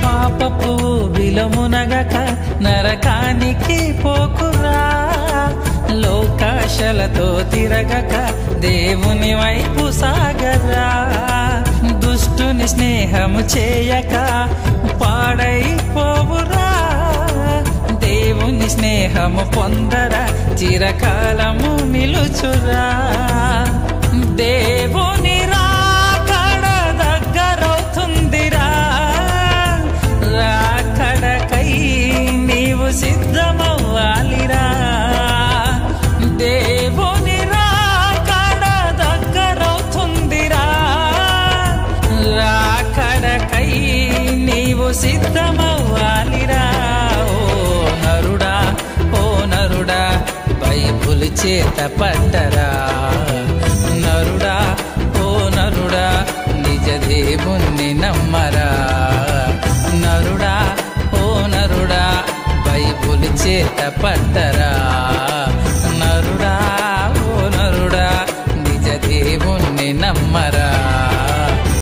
పాపపు విలమునగక నరకానికి పోకురా లోకాశలతో తిరగక దేవుని వైపు సాగరా దుష్టుని స్నేహము చేయక పాడైపోవురా దేవుని స్నేహము పొందరా చిరకాలము నిలుచురా దేవుని రాకడ దగ్గరవుతుందిరా రాకడకై నీవు సిద్ధమవ్వాలిరా దేవుని రాకడ దగ్గరవుతుందిరా రాకడకై నీవు సిద్ధమవ్వాలిరా ఓ నరుడా బైబుల్ చేత పట్టరా నరుడా ఓ నరుడా నిజ దేవుణ్ణి నమ్మరా నరుడా ఓ నరుడా బైబుల్ చేత పట్టరా